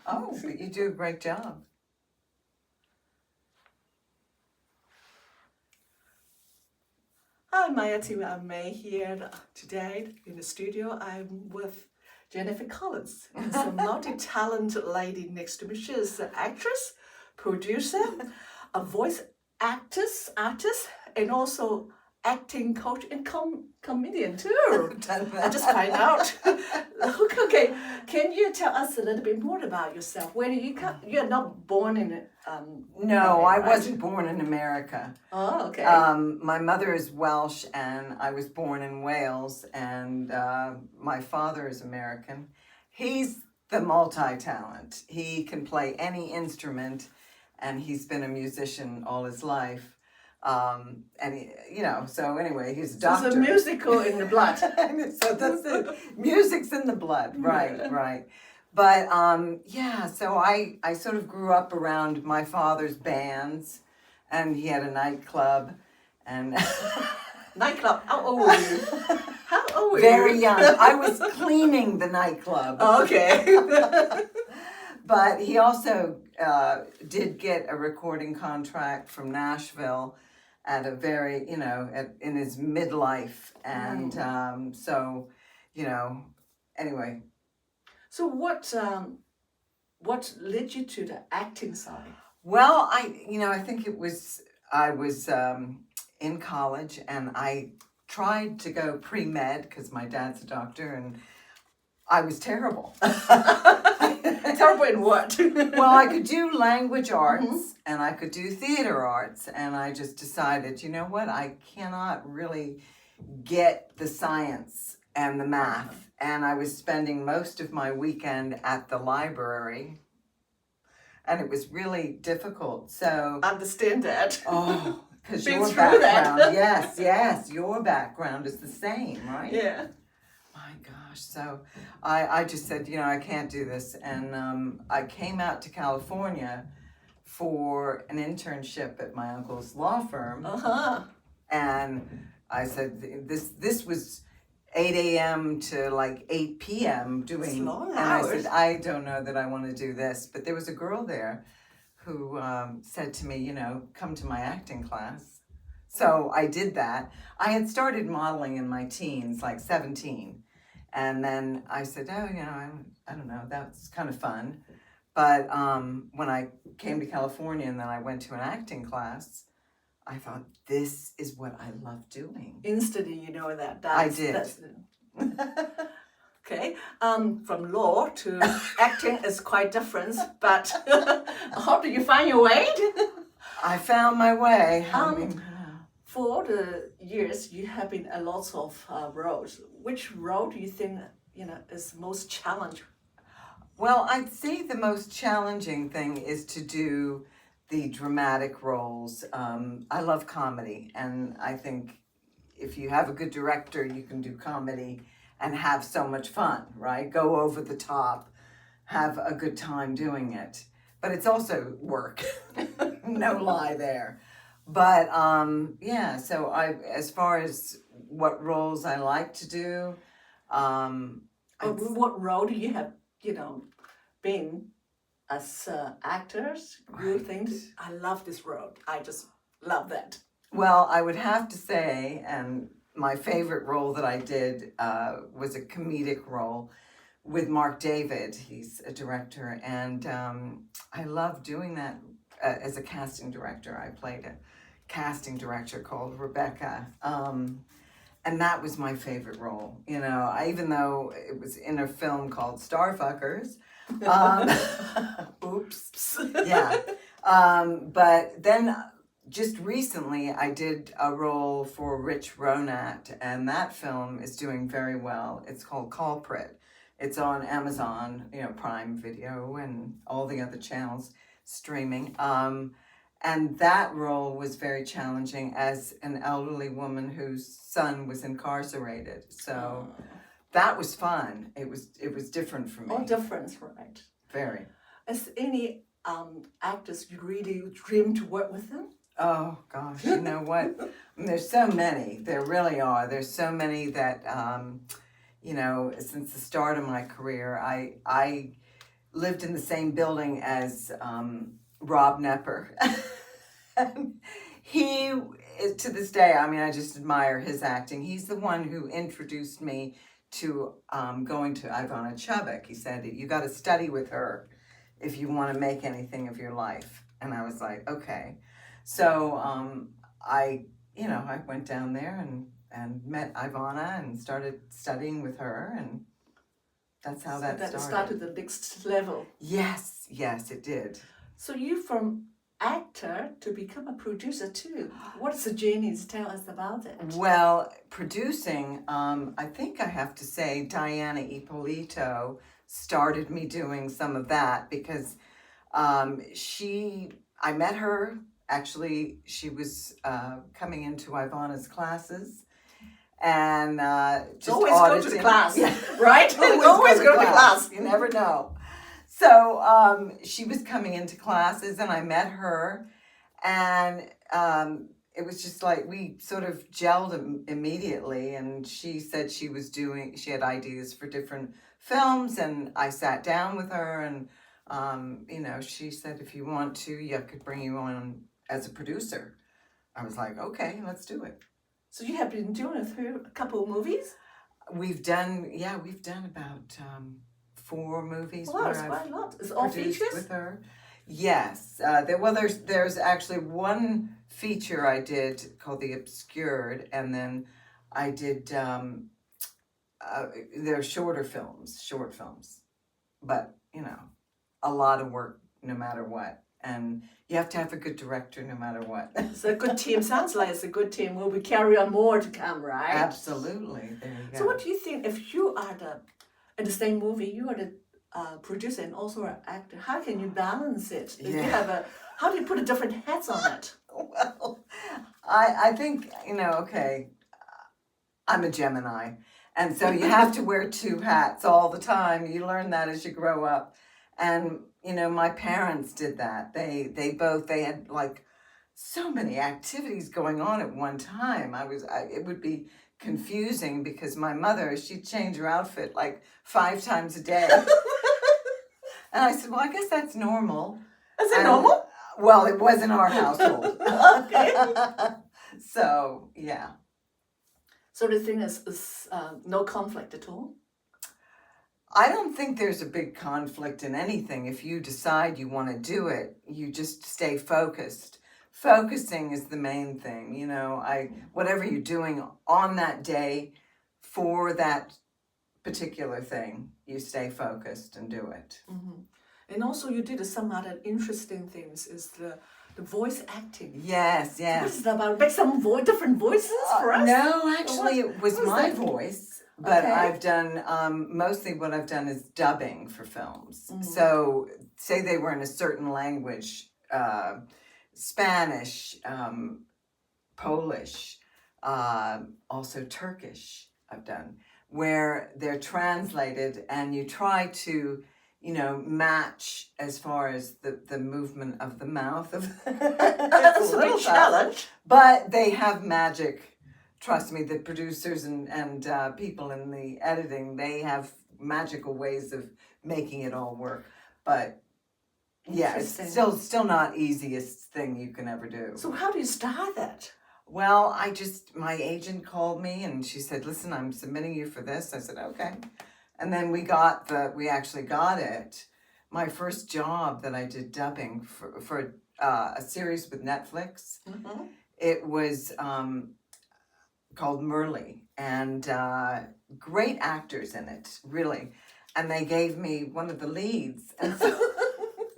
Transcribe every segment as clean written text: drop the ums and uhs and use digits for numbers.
Oh, but you do a great job. Hi, Maeya TV. I'm May here today in the studio. I'm with Jennifer Collins. It's a multi-talented lady next to me. She's an actress, producer, a voice artist, and also acting coach and comedian too. I just find out. Okay, can you tell us a little bit more about yourself? Where do you come? You're not born in No, I right? wasn't born in America. Oh, okay. My mother is Welsh, and I was born in Wales, and my father is American. He's the multi-talent. He can play any instrument, and he's been a musician all his life. And he, so anyway, he's a doctor. There's a musical in the blood. So that's it. Music's in the blood, right. But so I sort of grew up around my father's bands, and he had a nightclub, and Nightclub. How old were you? How old were you? Very young. I was cleaning the nightclub. Oh, okay. But he also did get a recording contract from Nashville at a very, in his midlife. And anyway. So what led you to the acting side? Well, I think I was in college, and I tried to go pre-med because my dad's a doctor, and I was terrible. Terrible in what? Well, I could do language arts, and I could do theater arts, and I just decided, you know what, I cannot really get the science and the math, and I was spending most of my weekend at the library, and it was really difficult. So Understand that. oh, because Been your through background, that. yes, your background is the same, right? Yeah. My gosh, so I just said, I can't do this, and I came out to California for an internship at my uncle's law firm, and I said, this was 8 a.m. to like 8 p.m. doing, long and hours. I said, I don't know that I want to do this, but there was a girl there who said to me, come to my acting class. So I did that. I had started modeling in my teens, like 17. And then I said, I don't know, that's kind of fun. But when I came to California and then I went to an acting class, I thought, this is what I love doing. Instantly, you know that. I did. Okay. From law to acting is quite different, but how do you find your way? I found my way. For all the years you have been a lot of roles, which role do you think is most challenging? Well, I'd say the most challenging thing is to do the dramatic roles. I love comedy, and I think if you have a good director, you can do comedy and have so much fun, right? Go over the top, have a good time doing it. But it's also work, no lie there. But so as far as what roles I like to do, what role do you have, been as actors? You think, I love this role. I just love that. Well, I would have to say, and my favorite role that I did was a comedic role with Mark David. He's a director, and I love doing that as a casting director. I played a casting director called Rebecca, and that was my favorite role. Even though it was in a film called Starfuckers. Oops. Yeah. But then just recently I did a role for Rich Ronat, and that film is doing very well. It's called Culprit. It's on Amazon, Prime Video and all the other channels streaming. And that role was very challenging as an elderly woman whose son was incarcerated. So that was fun. It was different for me. All different, right? Very. Is any actors you really dream to work with them? Oh gosh, you know what? There's so many. There really are. There's so many that since the start of my career, I lived in the same building as Rob Nepper. And he, to this day, I mean, I just admire his acting. He's the one who introduced me to going to Ivana Chubbuck. He said, you got to study with her if you want to make anything of your life. And I was like, okay. So I went down there and met Ivana and started studying with her, and that's how that started. Started the next level. Yes, it did. So you from actor to become a producer too. What's the journey? Tell us about it. Well, producing, I think I have to say Diana Ippolito started me doing some of that because I met her, actually, she was coming into Ivana's classes. And just always auditing. Go to the class, yeah. right? always go to class. You never know. So she was coming into classes, and I met her, and it was just like we sort of gelled immediately. And she said she had ideas for different films, and I sat down with her, and she said, if you want to, I could bring you on as a producer. I was like, okay, let's do it. So you have been doing a couple of movies? We've done about 4 movies. Wow, it's quite a lot. It's all features? With her. Yes. There's actually one feature I did called The Obscured, and then I did they're short films, but a lot of work no matter what. And you have to have a good director no matter what. It's a good team. Sounds like it's a good team. Will we carry on more to come, right? Absolutely. There you go. So what do you think, if you are in the same movie, you are the producer and also an actor, how can you balance it? How do you put different hats on it? Well, I think, okay, I'm a Gemini. And so you have to wear 2 hats all the time. You learn that as you grow up. And my parents did that. They had like so many activities going on at one time. It would be confusing because my mother, she'd change her outfit like 5 times a day. And I said, well, I guess that's normal. Is it normal? Well, it was in our household. Okay. So, yeah. So the thing is no conflict at all? I don't think there's a big conflict in anything. If you decide you want to do it, you just stay focused. Focusing is the main thing. Whatever you're doing on that day for that particular thing, you stay focused and do it. Mm-hmm. And also you did some other interesting things is the voice acting. Yes. So what is that about? Make some different voices for us? No, actually it was my voice. But okay. I've done, mostly what I've done is dubbing for films. Mm-hmm. So say they were in a certain language, Spanish, Polish, also Turkish I've done, where they're translated and you try to, match as far as the movement of the mouth. That's a big challenge. But they have magic. Trust me, the producers and people in the editing, they have magical ways of making it all work. But yeah, it's still not easiest thing you can ever do. So how do you start that? Well, my agent called me and she said, listen, I'm submitting you for this. I said, okay. And then we actually got it. My first job that I did dubbing for a series with Netflix, mm-hmm. It was called Merle, and great actors in it, really. And they gave me one of the leads. And so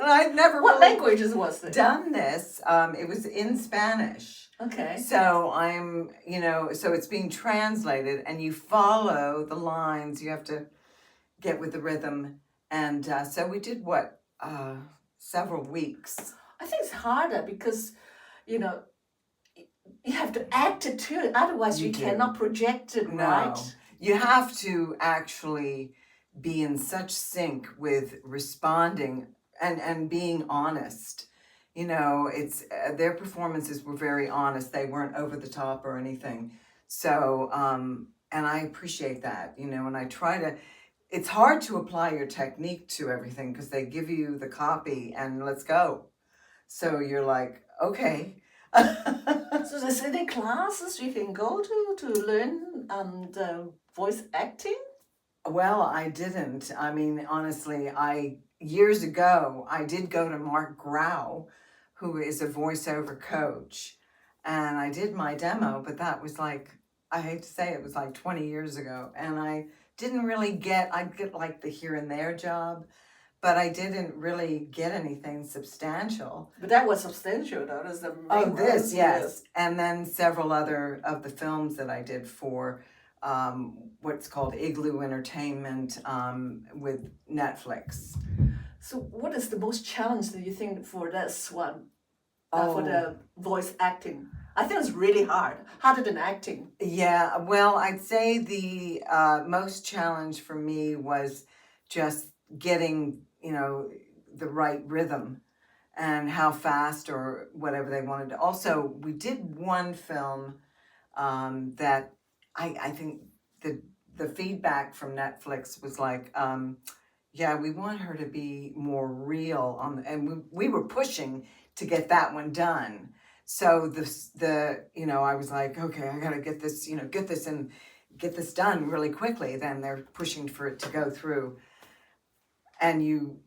I'd never What languages was it? done this. It was in Spanish. Okay. So so it's being translated and you follow the lines. You have to get with the rhythm. And so we did several weeks. I think it's harder because, you have to act it too. Otherwise, you cannot project it, right? You have to actually be in such sync with responding and being honest. It's their performances were very honest. They weren't over the top or anything. So, and I appreciate that, and I try to it's hard to apply your technique to everything because they give you the copy and let's go. So you're like, okay. So there's any classes you can go to learn the voice acting? Well, I didn't. I mean, honestly, years ago, I did go to Mark Grau, who is a voiceover coach, and I did my demo, but that was like, I hate to say it was like 20 years ago, and I didn't really I'd get like the here and there job, but I didn't really get anything substantial. But that was substantial, though. That's the main Oh, this, one. yes. And then several other of the films that I did for what's called Igloo Entertainment with Netflix. So what is the most challenge that you think for this one, Oh. for the voice acting? I think it's really hard, harder than acting. Yeah, well, I'd say the most challenge for me was just getting, the right rhythm and how fast or whatever they wanted. Also, we did one film that I think the feedback from Netflix was like, yeah, we want her to be more real and we were pushing to get that one done. So I was like, okay, I gotta get this, get this done really quickly. Then they're pushing for it to go through, and you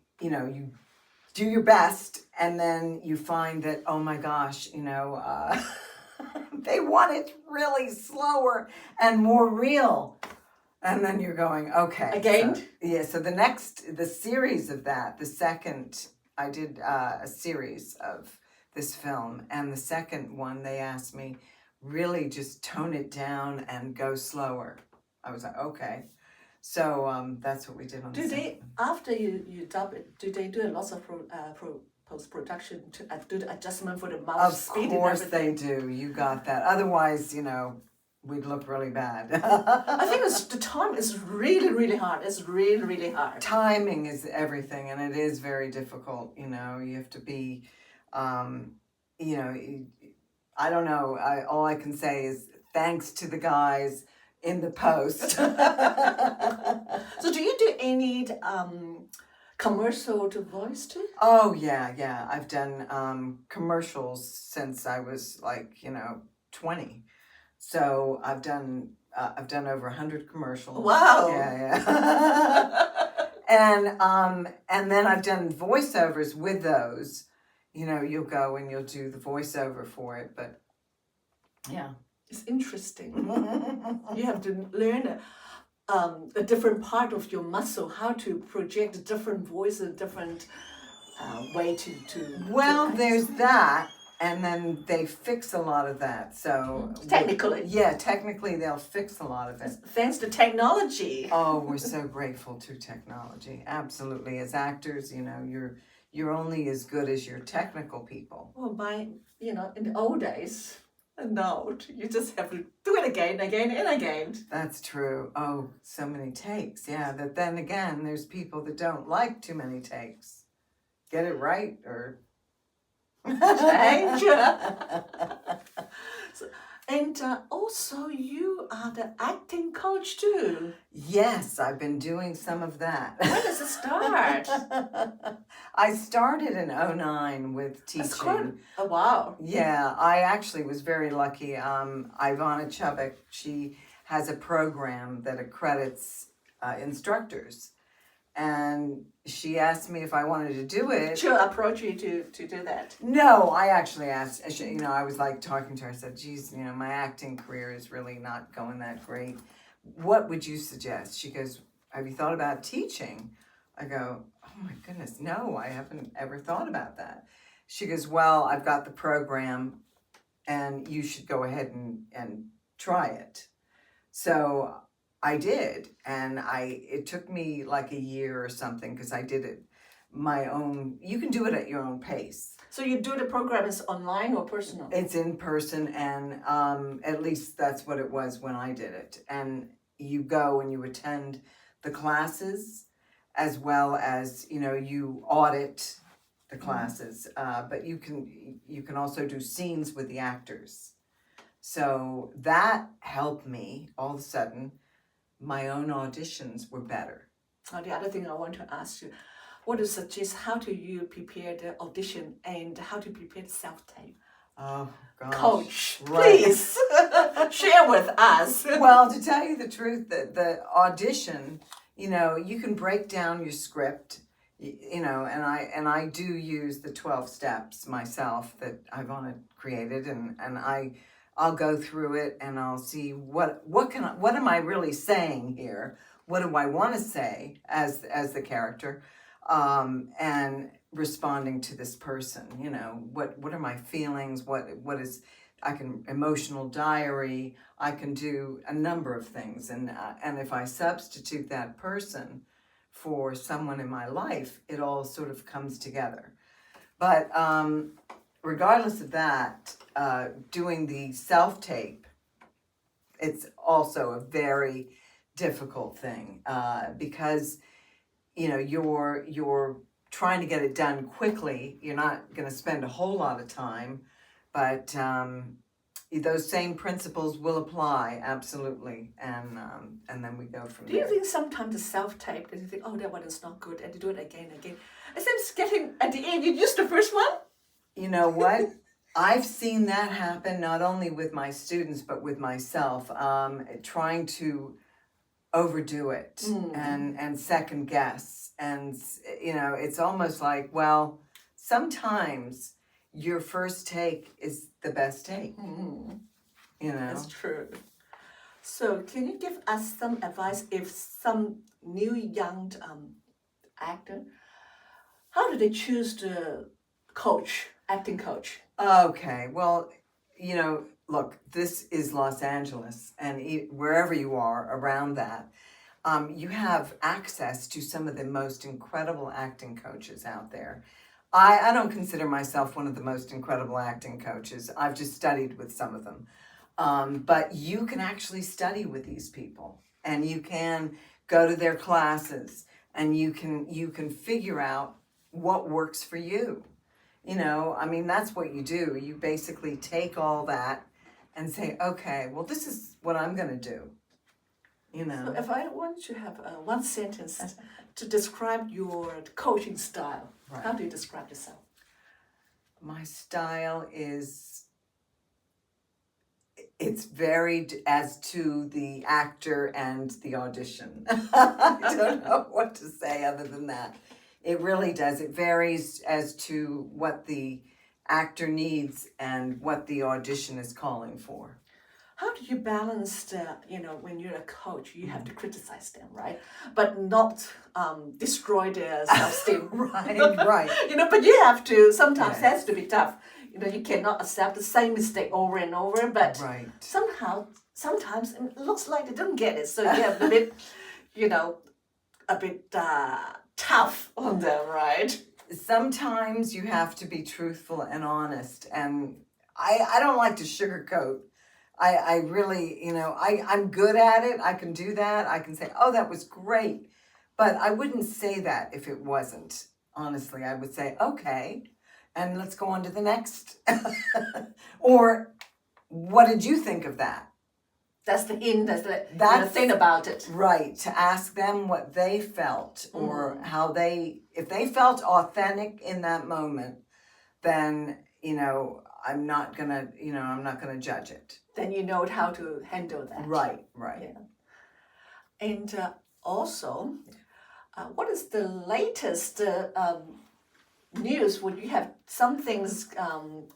do your best, and then you find that, oh my gosh, they want it really slower and more real. And then you're going, okay. Again? So the series of that, the second, I did a series of this film, and the second one, they asked me, really just tone it down and go slower. I was like, okay. So that's what we did on the second. After you dub it, do they do a lot of post-production to do the adjustment for the mouth speed and everything? Of course they do. You got that. Otherwise, we'd look really bad. I think the time is really, really hard. It's really, really hard. Timing is everything, and it is very difficult. You have to be, I don't know. All I can say is thanks to the guys in the post. So do you do any commercial to voice too? Oh, yeah. I've done commercials since I was 20. So I've done over 100 commercials. Wow. Yeah. And then I've done voiceovers with those. You'll go and you'll do the voiceover for it, but yeah. It's interesting. You have to learn a different part of your muscle, how to project a different voice, a different way to. Well, there's that. And then they fix a lot of that. So technically. Technically they'll fix a lot of it. Thanks to technology. Oh, we're so grateful to technology. Absolutely. As actors, you're only as good as your technical people. Well, in the old days, no, you just have to do it again, and again. That's true. Oh, so many takes. Yeah, that then again, there's people that don't like too many takes. Get it right or change. And also, you are the acting coach too. Yes, I've been doing some of that. When does it start? I started in 2009 with teaching. That's quite, oh, wow. Yeah, I actually was very lucky. Ivana Chubbuck, she has a program that accredits instructors. And she asked me if I wanted to do it. She'll approach you to do that. No, I actually asked. I was talking to her. I said, geez, my acting career is really not going that great. What would you suggest? She goes, have you thought about teaching? I go, oh my goodness, no, I haven't ever thought about that. She goes, well, I've got the program and you should go ahead and try it. So I did, and it took me like a year or something because I did it my own. You can do it at your own pace. So you do the program is online or personal? It's in person, and at least that's what it was when I did it. And you go and you attend the classes as well as you audit the classes. But you can also do scenes with the actors. So that helped me all of a sudden. My own auditions were better The other thing I want to ask you, what do you suggest? How do you prepare the audition and how to prepare the self-tape? Oh, gosh. Coach, Right. please share with us. Well, to tell you the truth, the audition, you can break down your script, and I do use the 12 steps myself that Ivana created, and I'll go through it and I'll see what am I really saying here? What do I want to say as the character, and responding to this person? What are my feelings? What is emotional diary. I can do a number of things, and if I substitute that person for someone in my life, it all sort of comes together. But regardless of that, doing the self-tape, it's also a very difficult thing, because you're trying to get it done quickly. You're not going to spend a whole lot of time, but those same principles will apply, absolutely, and then we go from there. Do you think sometimes the self-tape, and you think, oh, that one is not good, and you do it again and again, and then it's getting, at the end, you use the first one? You know what? I've seen that happen not only with my students, but with myself, trying to overdo it and second guess. And, it's almost like, well, sometimes your first take is the best take. That's true. So can you give us some advice if some new young actor, how do they choose the acting coach? Okay, well, look, this is Los Angeles, and wherever you are around that, you have access to some of the most incredible acting coaches out there. I don't consider myself one of the most incredible acting coaches. I've just studied with some of them. But you can actually study with these people, and you can go to their classes, and you can figure out what works for you. That's what you do. You basically take all that and say, okay, well, this is what I'm going to do. So if I want to have one sentence to describe your coaching style, right. How do you describe yourself? My style it's varied as to the actor and the audition. I don't know what to say other than that. It really does. It varies as to what the actor needs and what the audition is calling for. How do you balance the, when you're a coach, you have to criticize them, right? But not destroy their self-esteem. Right. But you have to, sometimes it has to be tough. You cannot accept the same mistake over and over, but right. sometimes it looks like they don't get it. So you have a bit, a bit tough on them, right? Sometimes you have to be truthful and honest, and I don't like to sugarcoat. I really, I'm good at it. I can do that. I can say, oh, that was great. But I wouldn't say that if it wasn't. Honestly, I would say, okay, and let's go on to the next. Or, what did you think of that? That's the hint, that's the thing about it. Right, to ask them what they felt, or how if they felt authentic in that moment, then, I'm not gonna judge it. Then you know how to handle that. Right. Yeah. And also, what is the latest news? Would you have some things on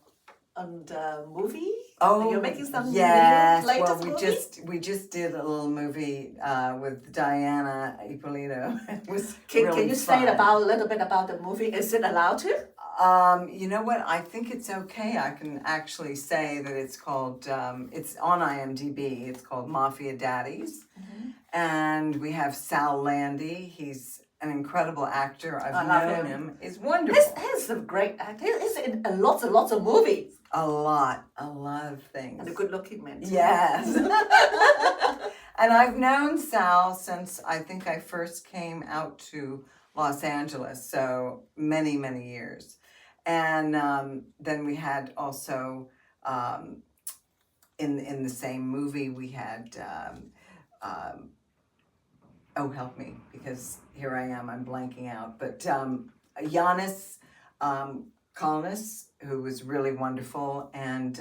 the movie? Oh, you're making some yes. latest movie? We just did a little movie with Diana Ippolito. It was Can really you fun. say a little bit about the movie? Is it allowed to? You know what? I think it's okay. I can actually say that it's called, it's on IMDb. It's called Mafia Daddies. And we have Sal Landy. He's an incredible actor. I've known him. He's wonderful. He's a great actor. He's in lots and lots of movies. A lot of things. And a good-looking man. Yes. And I've known Sal since I think I first came out to Los Angeles, so many, many years. And then we had also, in the same movie, we had oh, help me, because here I am, I'm blanking out. But Giannis Colonus, who was really wonderful, and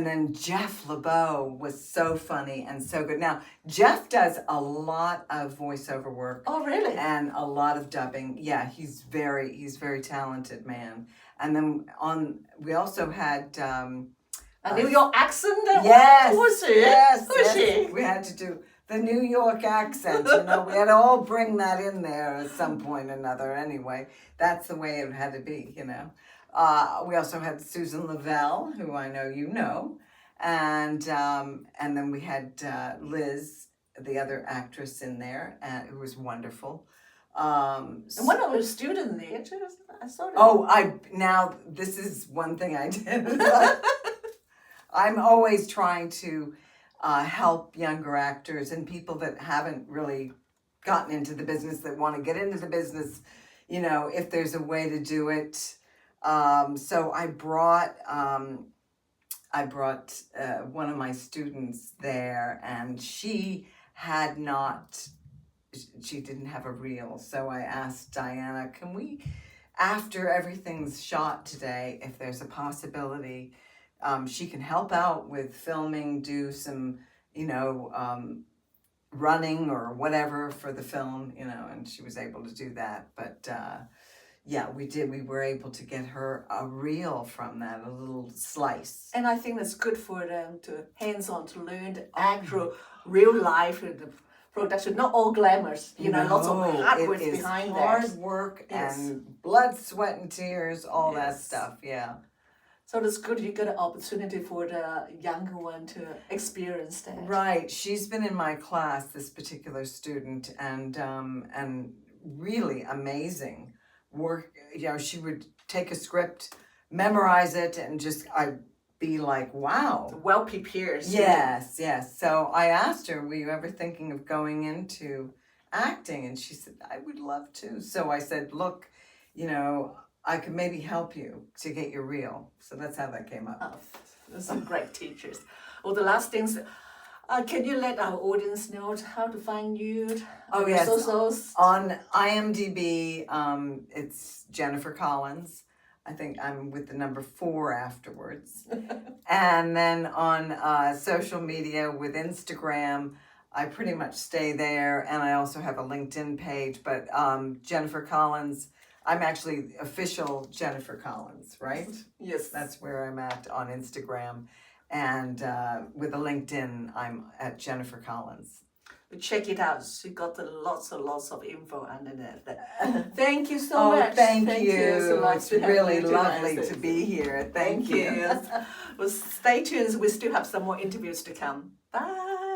then Jeff LeBeau was so funny and so good. Now, Jeff does a lot of voiceover work. Oh, really? And a lot of dubbing. Yeah, he's very talented man. And then we also had a New York accent? Yes. Who was she? Yes. Who is she? We had to do the New York accent. You know, we had to all bring that in there at some point or another. Anyway, that's the way it had to be, you know. We also had Susan Lavelle, who I know you know, and then we had Liz, the other actress in there, who was wonderful. And one of the students there too. I saw that. Oh, now this is one thing I did. I'm always trying to help younger actors and people that haven't really gotten into the business, that want to get into the business. You know, if there's a way to do it. So I brought one of my students there, and she didn't have a reel. So I asked Diana, can we, after everything's shot today, if there's a possibility, she can help out with filming, do some, you know, running or whatever for the film, you know, and she was able to do that. But, yeah, we did. We were able to get her a reel from that, a little slice. And I think that's good for them to hands-on to learn the actual real life in the production. Not all glamorous, you know, lots of hard work behind that. Hard work and blood, sweat, and tears, all that stuff. Yeah. So that's good. You got an opportunity for the younger one to experience that. Right. She's been in my class, this particular student, and really amazing work. You know, she would take a script, memorize it, and just I'd be like, wow. Well prepared. Yes. So I asked her, were you ever thinking of going into acting? And she said, I would love to. So I said, look, you know, I could maybe help you to get your reel. So that's how that came up. Oh, those some great teachers. Well, the last things, can you let our audience know how to find you? Oh, yes. Socials? On IMDb, it's Jennifer Collins. I think I'm with the number 4 afterwards. And then on social media with Instagram, I pretty much stay there. And I also have a LinkedIn page. But Jennifer Collins, I'm actually official Jennifer Collins, right? Yes. That's where I'm at on Instagram. And with a LinkedIn, I'm at Jennifer Collins. Check it out. She got lots of info underneath that. Thank you so much. Thank you so much. It's really lovely to be here. Thank you. Well, stay tuned. We still have some more interviews to come. Bye.